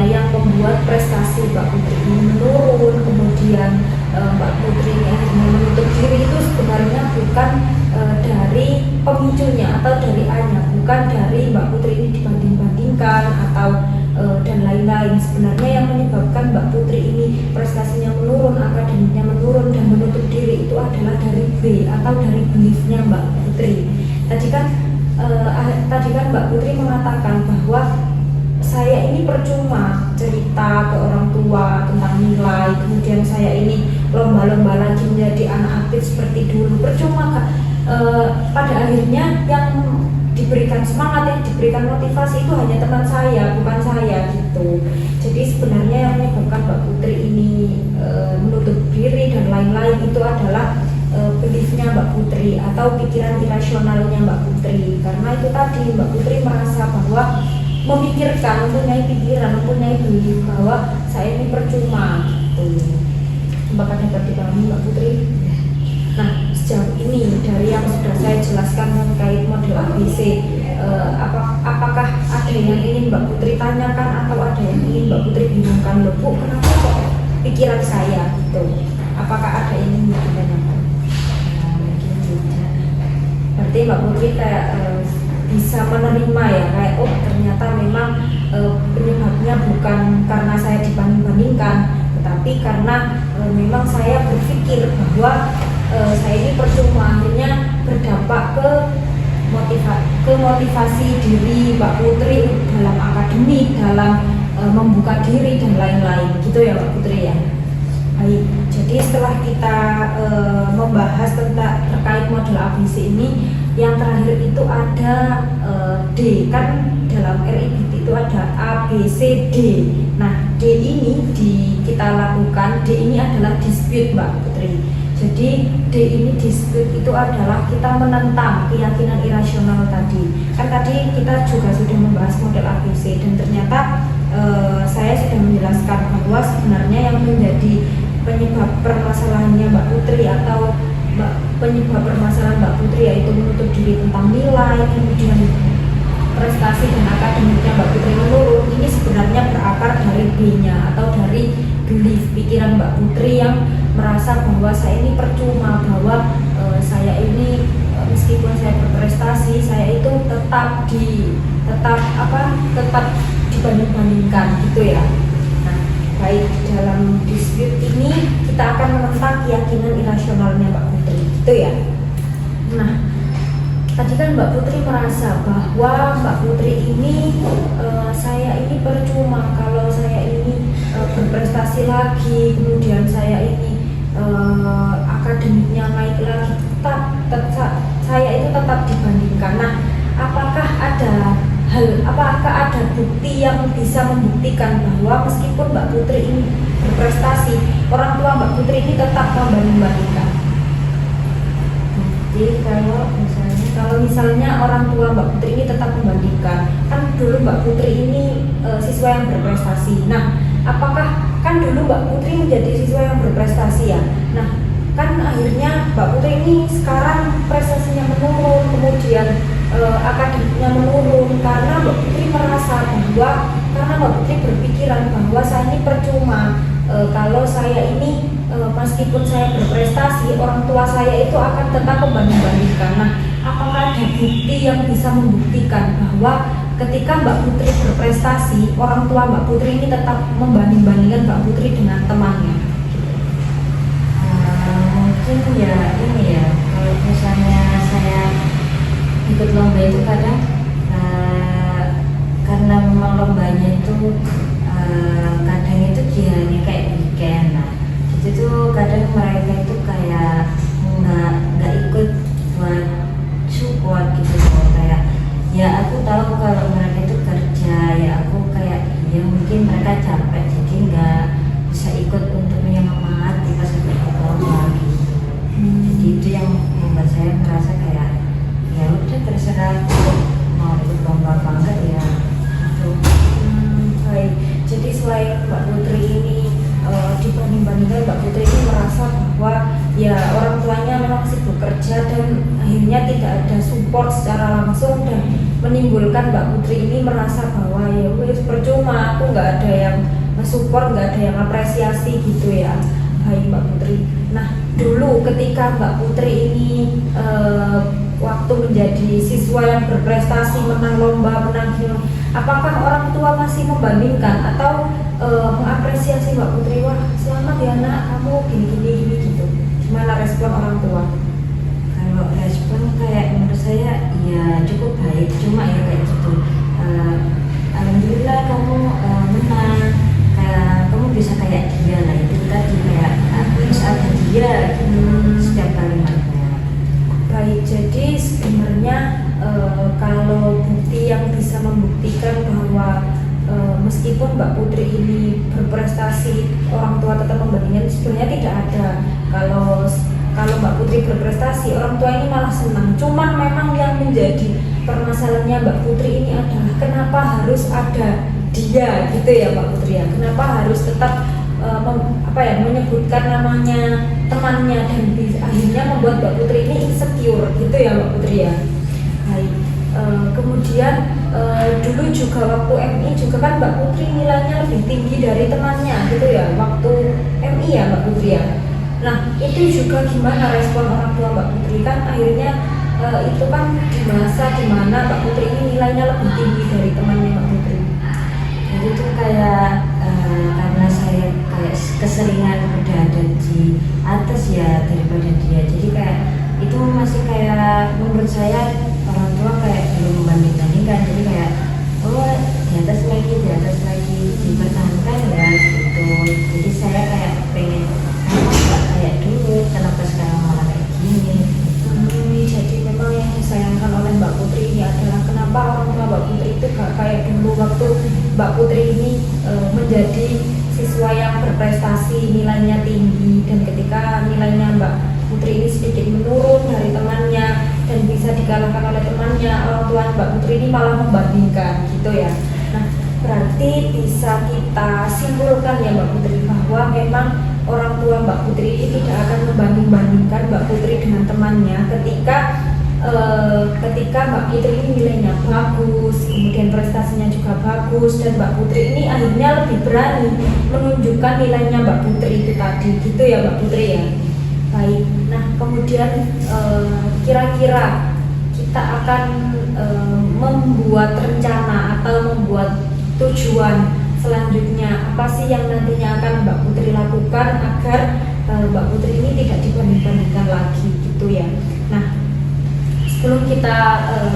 Speaker 1: yang membuat prestasi Mbak Putri ini menurun, kemudian Mbak Putri ini akhirnya menutup diri, itu sebenarnya bukan dari pemicunya atau dari A-nya, bukan dari Mbak Putri ini dibanding-bandingkan atau dan lain-lain. Sebenarnya yang menyebabkan Mbak Putri ini prestasinya menurun, akademiknya menurun dan menutup diri itu adalah dari B atau dari beliefnya Mbak Putri. Tadi kan Mbak Putri mengatakan bahwa saya ini percuma cerita ke orang tua tentang nilai, kemudian saya ini lomba-lomba lagi menjadi anak aktif seperti dulu, percuma Kak. Pada akhirnya yang diberikan semangat, yang diberikan motivasi itu hanya teman saya, bukan saya gitu. Jadi sebenarnya yang menyebabkan Mbak Putri ini menutup diri dan lain-lain itu adalah beliefnya Mbak Putri atau pikiran irasionalnya Mbak Putri. Karena itu tadi Mbak Putri merasa bahwa mempunyai pikiran, mempunyai belief bahwa saya ini percuma gitu. Apakah dapat dipahami Mbak Putri? Nah, sejauh ini dari yang sudah saya jelaskan terkait model ABC, apakah ada yang ingin Mbak Putri tanyakan atau ada yang ingin Mbak Putri bingungkan? Loh Bu, kenapa kok pikiran saya gitu? Apakah ada yang ingin ditanyakan?
Speaker 2: Mungkin tidak.
Speaker 1: Berarti Mbak Putri kayak bisa menerima ya, kayak oh ternyata memang penyebabnya bukan karena saya dibanding-bandingkan, tetapi karena memang saya berpikir bahwa saya ini percuma, akhirnya berdampak ke motivasi diri Mbak Putri dalam akademik, dalam membuka diri dan lain-lain gitu ya Mbak Putri ya. Baik, jadi setelah kita membahas tentang terkait model ABC ini, yang terakhir itu ada D, kan dalam RIGT itu ada A, B, C, D. Nah, D ini kita lakukan, D ini adalah dispute Mbak Putri. Jadi D ini dispute itu adalah kita menentang keyakinan irasional tadi. Kan tadi kita juga sudah membahas model ABC dan ternyata saya sudah menjelaskan bahwa sebenarnya yang menjadi penyebab permasalahannya Mbak Putri atau penyebab permasalahan Mbak Putri yaitu menutup diri tentang nilai, kemudian prestasi dan akademiknya Mbak Putri menurun, ini sebenarnya berakar dari B-nya atau dari belief pikiran Mbak Putri yang merasa bahwa saya ini percuma, bahwa saya ini meskipun saya berprestasi, saya itu tetap dibanding-bandingkan gitu ya. Nah, baik dalam dispute ini kita akan menentang keyakinan irasionalnya Mbak Putri gitu ya. Nah, tadi kan Mbak Putri merasa bahwa Mbak Putri ini saya ini percuma kalau saya ini berprestasi lagi, kemudian saya ini akademiknya naik lagi, saya itu tetap dibandingkan. Nah, apakah ada bukti yang bisa membuktikan bahwa meskipun Mbak Putri ini berprestasi, orang tua Mbak Putri ini tetap membanding-bandingkan? Jadi kalau misalnya orang tua Mbak Putri ini tetap membandingkan, kan dulu Mbak Putri ini siswa yang berprestasi. Nah, apakah kan dulu Mbak Putri menjadi siswa yang berprestasi ya? Nah, kan akhirnya Mbak Putri ini sekarang prestasinya menurun, kemudian akademiknya menurun karena Mbak Putri merasa bahwa karena Mbak Putri berpikiran bahwa saya ini percuma kalau saya ini meskipun saya berprestasi, orang tua saya itu akan tetap membanding-bandingkan. Nah, apakah ada bukti yang bisa membuktikan bahwa ketika Mbak Putri berprestasi, orang tua Mbak Putri ini tetap membanding-bandingkan Mbak Putri dengan temannya?
Speaker 2: Mungkin ya ini ya, kalau misalnya saya ikut lomba itu kadang karena memang lombanya itu kadang itu di hari kayak weekend. Nah, itu tuh kadang mereka itu kayak nggak ikut buat support gitu loh. Kayak ya aku tahu kalau mereka itu kerja, ya aku kayak ya mungkin mereka capek jadi nggak bisa ikut untuk menyemangati pas ikut lomba gitu. Jadi itu yang membuat saya merasa kayak ya udah terserah aku mau ikut lomba apa enggak ya gitu.
Speaker 1: Baik, jadi selain Mbak Putri ini dibanding-bandingkan, Mbak Putri ini merasa bahwa ya orang tuanya memang sibuk kerja dan akhirnya tidak ada support secara langsung dan menimbulkan Mbak Putri ini merasa bahwa ya wes percuma, aku nggak ada yang support, nggak ada yang apresiasi gitu ya. Baik Mbak Putri. Nah, dulu ketika Mbak Putri ini waktu menjadi siswa yang berprestasi, menang lomba, menang film, apakah orang tua masih membandingkan atau mengapresiasi Mbak Putri? Wah, selamat ya nak, kamu gini gitu. Gimana respon orang tua?
Speaker 2: Kalau respon kayak menurut saya ya cukup baik, cuma ya kayak gitu. Alhamdulillah kamu menang, kayak kamu bisa kayak dia lah, itu tadi kayak harus ada dia setiap kalimatnya.
Speaker 1: Baik, jadi sebenarnya kalau bukti yang bisa membuktikan bahwa meskipun Mbak Putri ini berprestasi, orang tua tetap membandingkan, sebenarnya tidak ada. Kalau Mbak Putri berprestasi, orang tua ini malah senang. Cuman memang yang menjadi permasalahannya Mbak Putri ini adalah kenapa harus ada dia gitu ya Mbak Putri ya? Kenapa harus tetap menyebutkan namanya temannya dan akhirnya membuat Mbak Putri ini insecure gitu ya Mbak Putri ya? Baik. Kemudian dulu juga waktu MI juga kan Mbak Putri nilainya lebih tinggi dari temannya gitu ya waktu MI ya Mbak Putri ya. Nah, itu juga gimana respon orang tua Mbak Putri? Kan akhirnya itu kan di masa dimana Mbak Putri ini nilainya lebih tinggi dari temannya Mbak Putri.
Speaker 2: Jadi itu kayak karena saya kayak keseringan udah ada di atas ya daripada dia, jadi kayak itu masih kayak menurut saya orang tua perlu membanding-bandingkan, jadi kayak oh di atas lagi dipertahankan ya gitu. Jadi saya kayak pengen nggak kayak dulu, kenapa sekarang malah kayak gini.
Speaker 1: Jadi memang yang disayangkan oleh Mbak Putri ini adalah kenapa orang tua Mbak Putri itu gak kayak dulu waktu Mbak Putri ini menjadi siswa yang berprestasi, nilainya tinggi, dan ketika nilainya Mbak Putri ini sedikit menurun dari temannya dan bisa dikalahkan oleh temannya, orang tua Mbak Putri ini malah membandingkan gitu ya. Nah, berarti bisa kita simpulkan ya Mbak Putri bahwa memang orang tua Mbak Putri ini tidak akan membanding-bandingkan Mbak Putri dengan temannya ketika Mbak Putri ini nilainya bagus, kemudian prestasinya juga bagus, dan Mbak Putri ini akhirnya lebih berani menunjukkan nilainya Mbak Putri itu tadi gitu ya Mbak Putri ya. Baik, nah kemudian kira-kira kita akan membuat rencana atau membuat tujuan selanjutnya apa sih yang nantinya akan Mbak Putri lakukan agar Mbak Putri ini tidak dibanding-bandingkan lagi gitu ya. Nah, sebelum kita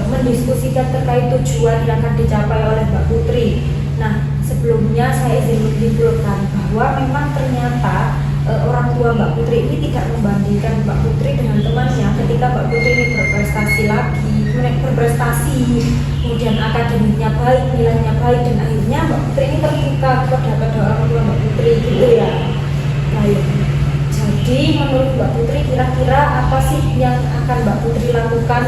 Speaker 1: mendiskusikan terkait tujuan yang akan dicapai oleh Mbak Putri, nah sebelumnya saya izin menyimpulkan bahwa memang ternyata orang tua Mbak Putri ini tidak membandingkan Mbak Putri dengan temannya ketika Mbak Putri ini berprestasi, kemudian akademiknya baik, nilainya baik, dan akhirnya Mbak Putri ini terbuka kepada orang tua Mbak Putri gitu ya. Baik, jadi menurut Mbak Putri kira-kira apa sih yang akan Mbak Putri lakukan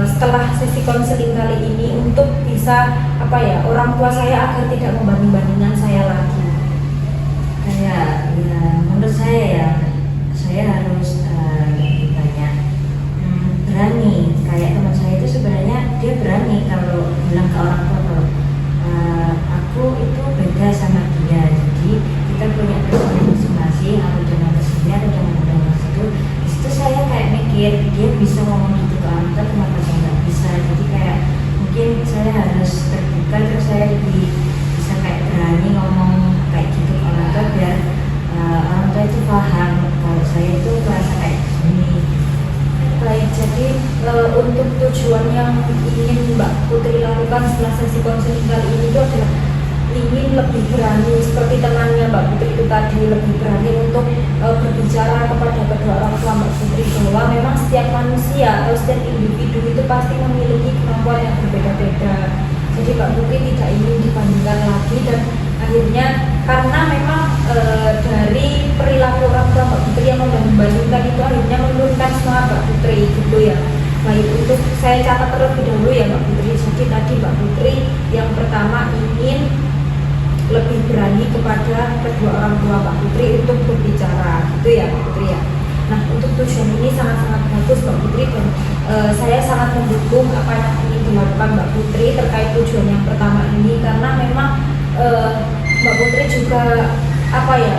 Speaker 1: setelah sesi konseling kali ini untuk bisa orang tua saya agar tidak membanding-bandingkan saya lagi?
Speaker 2: Kayak ya menurut saya ya, saya harus lebih banyak berani. Kayak teman saya itu sebenarnya dia berani kalau bilang ke orang tua kalau aku itu beda sama dia, jadi kita punya prestasi masing-masing, aku jangan kesini, aku jangan ke situ. Disitu saya kayak mikir dia bisa ngomong gitu ke orang tua, kenapa saya nggak bisa? Jadi kayak mungkin saya harus terbuka, terus saya lebih bisa kayak berani ngomong kayak gitu ke orang tua biar orang tua itu paham kalau saya itu merasa kayak gini.
Speaker 1: Baik, jadi untuk tujuan yang ingin Mbak Putri lakukan setelah sesi konseling kali ini itu adalah ingin lebih berani seperti temannya Mbak Putri itu tadi, lebih berani untuk berbicara kepada kedua orang tua Mbak Putri bahwa memang setiap manusia atau setiap individu itu pasti memiliki kemampuan yang berbeda-beda. Jadi Mbak Putri tidak ingin dibandingkan lagi, dan akhirnya karena memang dari perilaku orang tua Mbak Putri yang membandingkan itu akhirnya menurunkan semangat Mbak Putri gitu ya. Baik, untuk saya catat terlebih dahulu ya Mbak Putri. Jadi tadi Mbak Putri yang pertama ingin lebih berani kepada kedua orang tua Mbak Putri untuk berbicara gitu ya Mbak Putri ya. Nah, untuk tujuan ini sangat-sangat bagus Mbak Putri, dan saya sangat mendukung apa yang ingin dilakukan Mbak Putri terkait tujuan yang pertama ini, karena memang Mbak Putri juga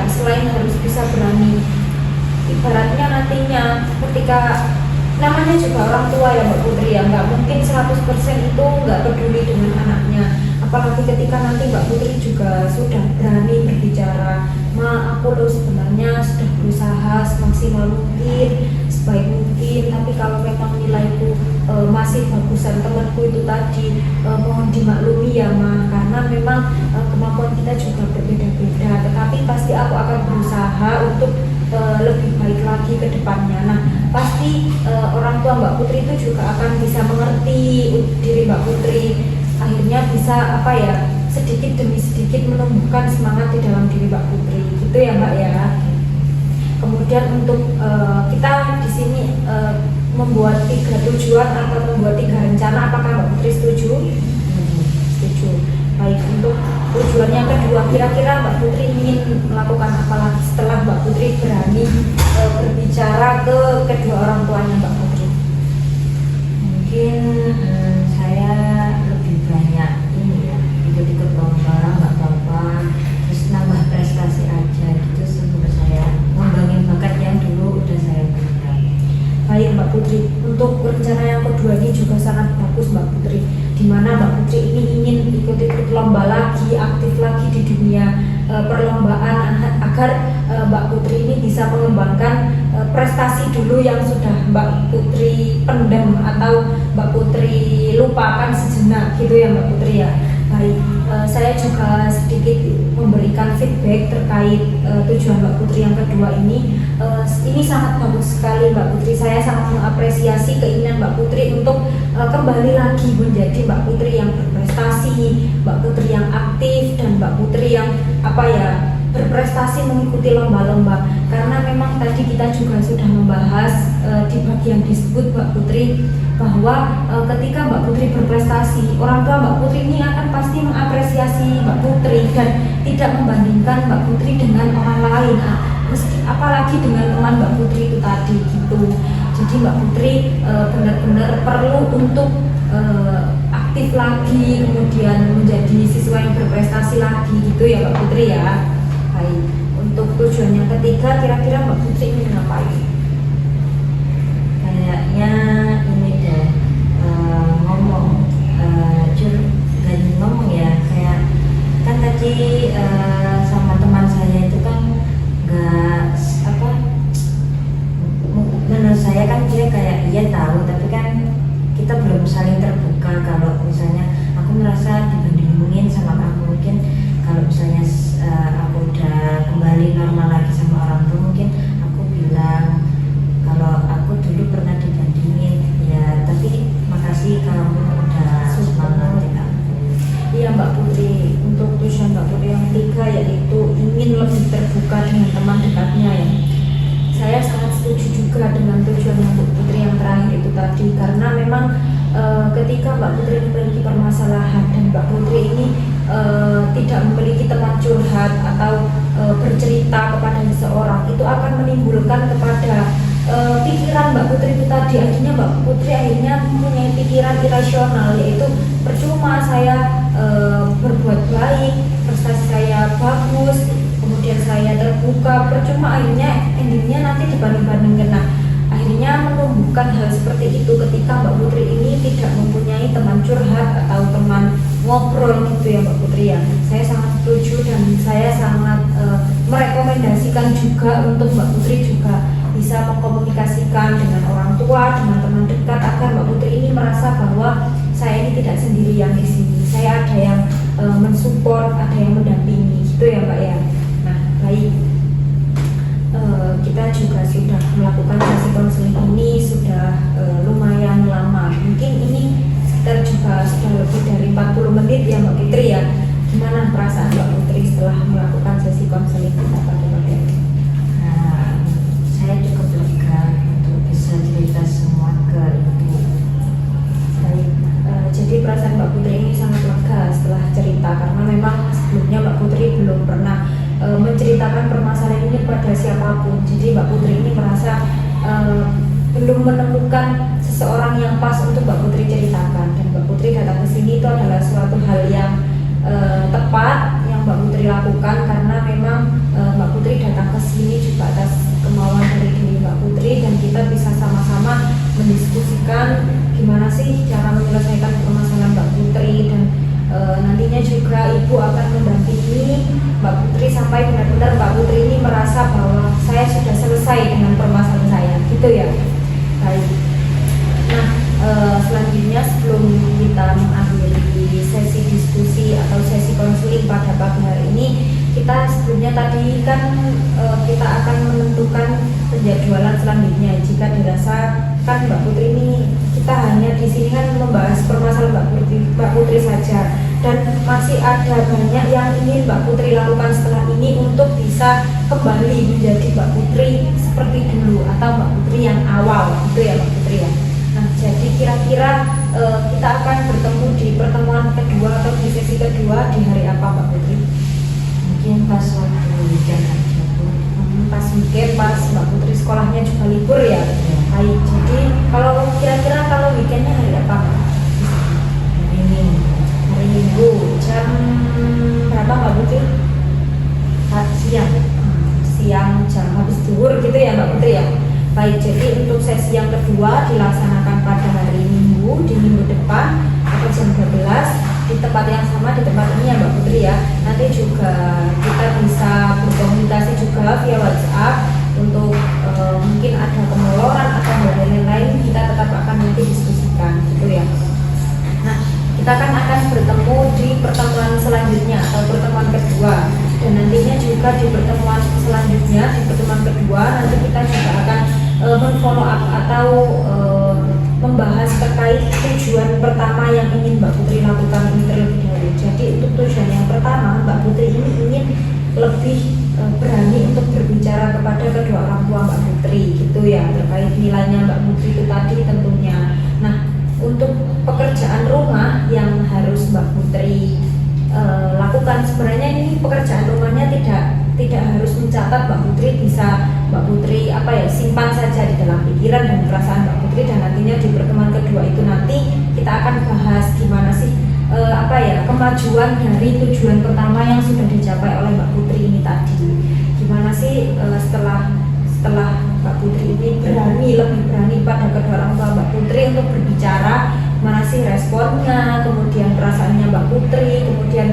Speaker 1: selain harus bisa berani, ibaratnya nantinya ketika namanya juga orang tua ya Mbak Putri ya, nggak mungkin 100% itu nggak peduli dengan anaknya, apalagi ketika nanti Mbak Putri juga sudah berani berbicara, aku loh sebenarnya sudah berusaha semaksimal mungkin, sebaik mungkin, tapi kalau memang nilaiku masih bagusan temanku itu tadi, mohon dimaklumi ya Ma, karena memang kemampuan kita juga berbeda-beda, tetapi pasti aku akan berusaha untuk lebih baik lagi ke depannya. Nah, pasti orang tua Mbak Putri itu juga akan bisa mengerti diri Mbak Putri, akhirnya bisa sedikit demi sedikit menumbuhkan semangat di dalam diri Mbak Putri gitu ya Mbak ya. Kemudian untuk kita di sini membuat 3 tujuan atau membuat 3 rencana, apakah Mbak Putri setuju? Setuju. Baik, untuk tujuan yang kedua, kira-kira Mbak Putri ingin melakukan apa lagi setelah Mbak Putri berani berbicara ke kedua orang tuanya Mbak Putri?
Speaker 2: Mungkin saya lebih banyak ikut-ikut lomba nggak apa-apa, terus nambah prestasi aja gitu menurut saya, ngembangin bakat yang dulu udah saya punya.
Speaker 1: Baik Mbak Putri, untuk rencana yang kedua ini juga sangat bagus Mbak Putri, di mana Mbak Putri ini ingin ikut-ikut lomba lagi, aktif lagi di dunia perlombaan agar Mbak Putri ini bisa mengembangkan prestasi dulu yang sudah Mbak Putri pendam atau Mbak Putri lupakan sejenak gitu ya Mbak Putri ya. Baik, saya juga sedikit memberikan feedback terkait tujuan Mbak Putri yang kedua ini. Ini sangat bagus sekali Mbak Putri. Saya sangat mengapresiasi keinginan Mbak Putri untuk kembali lagi menjadi Mbak Putri yang berprestasi, Mbak Putri yang aktif, dan Mbak Putri yang berprestasi mengikuti lomba-lomba. Karena memang tadi kita juga sudah membahas di bagian disebut Mbak Putri bahwa ketika Mbak Putri berprestasi, orang tua Mbak Putri ini akan pasti mengapresiasi Mbak Putri dan tidak membandingkan Mbak Putri dengan orang lain, apalagi dengan teman Mbak Putri itu tadi gitu. Jadi Mbak Putri benar-benar perlu untuk aktif lagi, kemudian menjadi siswa yang berprestasi lagi gitu ya Mbak Putri ya. Baik, untuk tujuan yang ketiga kira-kira Mbak Putri ingin ngapain?
Speaker 2: Kayaknya ini deh, ngomong ngomong ya, kayak kan tadi sama teman saya itu kan nggak menurut saya kan dia kayak iya tahu, tapi kan kita belum saling terbuka. Kalau misalnya aku merasa dibandingin sama kamu, mungkin kalau misalnya aku udah kembali normal lagi sama orang tua, mungkin aku bilang kalau aku dulu pernah dibandingin ya, tapi makasih kamu udah semangatin aku.
Speaker 1: Iya Mbak Putri, untuk tujuan Mbak Putri yang ketiga yaitu ingin lebih terbuka dengan teman dekatnya ya. Saya sangat setuju juga dengan tujuan Mbak Putri yang terakhir itu tadi, karena memang ketika Mbak Putri memiliki permasalahan dan Mbak Putri ini tidak memiliki teman curhat atau bercerita kepada seseorang, itu akan menimbulkan kepada pikiran Mbak Putri itu tadi. Akhirnya Mbak Putri mempunyai pikiran irasional, yaitu percuma saya berbuat baik, prestasi saya bagus, kemudian saya terbuka, percuma akhirnya endingnya nanti dibanding-bandingkan. Nah, akhirnya menumbuhkan hal seperti itu ketika Mbak Putri ini tidak mempunyai teman curhat atau teman ngobrol gitu ya Mbak Putri ya. Saya sangat setuju dan saya sangat merekomendasikan juga untuk Mbak Putri juga bisa mengkomunikasikan dengan orang tua, dengan teman dekat, agar Mbak Putri ini merasa bahwa saya ini tidak sendirian di sini. Saya ada yang mensupport, ada yang mendampingi gitu ya Mbak ya. Nah, baik. Kita juga sudah melakukan sesi konseling ini sudah lumayan lama. Mungkin ini sekitar juga sudah lebih dari 40 menit ya Mbak Putri ya. Gimana perasaan Mbak Putri setelah melakukan sesi konseling kita pada hari ini?
Speaker 2: Saya cukup lega untuk bisa cerita semua ke Ibu.
Speaker 1: Baik, jadi perasaan Mbak Putri ini sangat lega setelah cerita, karena memang sebelumnya Mbak Putri belum pernah menceritakan permasalahan ini pada siapapun. Jadi Mbak Putri ini merasa belum menemukan seseorang yang pas untuk Mbak Putri ceritakan, dan Mbak Putri datang ke sini itu adalah suatu hal yang tepat yang Mbak Putri lakukan, karena memang Mbak Putri datang ke sini juga atas kemauan dari diri Mbak Putri, dan kita bisa sama-sama mendiskusikan gimana sih cara menyelesaikan permasalahan Mbak Putri, dan nantinya juga Ibu akan mendampingi Mbak Putri sampai benar-benar Mbak Putri ini merasa bahwa saya sudah selesai dengan permasalahan saya, gitu ya. Baik. Nah, selanjutnya sebelum kita mengakhiri sesi diskusi atau sesi konseling pada pagi hari ini, kita sebelumnya tadi kan kita akan menentukan penjadwalan selanjutnya. Jika dirasakan Mbak Putri ini kita hanya di sini kan membahas permasalahan Mbak Putri saja, dan masih ada banyak yang ingin Mbak Putri lakukan setelah ini untuk bisa kembali menjadi Mbak Putri seperti dulu atau Mbak Putri yang awal, gitu ya Mbak Putri ya. Nah, jadi kira-kira kita akan bertemu di pertemuan kedua atau di sesi kedua di hari apa Mbak Putri?
Speaker 2: Mungkin pas waktu weekend aja Bu.
Speaker 1: Pas weekend, pas Mbak Putri sekolahnya juga libur ya. Baik, jadi kalau kira-kira kalau weekendnya hari apa? Hari Minggu. Jam berapa Mbak Putri? Siang jam habis zuhur gitu ya Mbak Putri ya. Baik, jadi untuk sesi yang kedua dilaksanakan pada hari Minggu, di minggu depan atau jam 12 di tempat yang sama, di tempat ini ya Mbak Putri ya. Nanti juga kita bisa berkomunikasi juga via WhatsApp untuk mungkin ada kemeloran atau hal-hal lain, kita tetap akan nanti diskusikan gitu ya. Nah, kita akan bertemu di pertemuan selanjutnya atau pertemuan kedua, dan nantinya juga di pertemuan selanjutnya, di pertemuan kedua nanti kita juga akan men-follow up atau membahas terkait tujuan pertama yang ingin Mbak Putri lakukan ini terlebih dahulu. Jadi untuk tujuan yang pertama, Mbak Putri ini ingin lebih berani untuk berbicara kepada kedua orang tua Mbak Putri gitu ya, terkait nilainya Mbak Putri itu tadi tentunya. Nah, untuk pekerjaan rumah yang harus Mbak Putri lakukan, sebenarnya ini pekerjaan rumahnya tidak harus mencatat. Mbak Putri bisa simpan saja di dalam pikiran dan perasaan Mbak Putri, dan nantinya di pertemuan kedua itu nanti kita akan bahas gimana sih kemajuan dari tujuan pertama yang sudah dicapai oleh Mbak Putri ini tadi. Gimana sih setelah Mbak Putri ini lebih berani pada kedua orang tua Mbak Putri untuk berbicara, mana sih responnya, kemudian perasaannya Mbak Putri, kemudian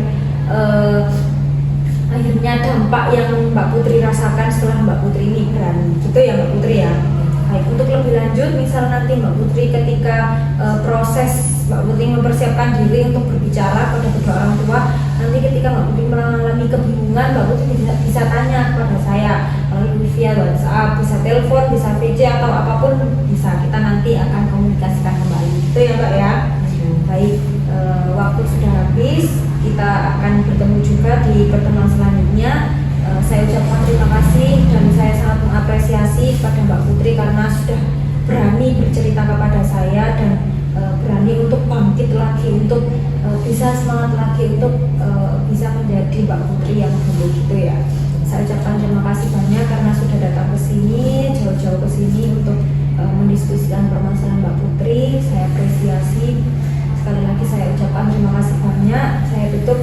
Speaker 1: akhirnya dampak yang Mbak Putri rasakan setelah Mbak Putri ini berani gitu ya Mbak Putri ya. Baik, untuk lebih lanjut, misal nanti Mbak Putri ketika proses Mbak Putri mempersiapkan diri untuk berbicara pada kedua orang tua, nanti ketika Mbak Putri mengalami kebingungan, Mbak Putri bisa tanya kepada saya melalui via WhatsApp, bisa telepon, bisa VC atau apapun bisa, kita nanti akan komunikasikan kembali gitu ya Mbak ya. Baik, waktu sudah habis, kita akan bertemu juga di pertemuan selanjutnya. Saya ucapkan terima kasih dan saya sangat mengapresiasi kepada Mbak Putri karena sudah berani bercerita kepada saya dan berani untuk bangkit lagi, untuk bisa semangat lagi, untuk bisa menjadi Mbak Putri yang dulu gitu ya. Saya ucapkan terima kasih banyak karena sudah datang ke sini, jauh-jauh ke sini untuk mendiskusikan permasalahan Mbak Putri. Saya apresiasi. Sekali lagi saya ucapkan terima kasih banyak. Saya tutup.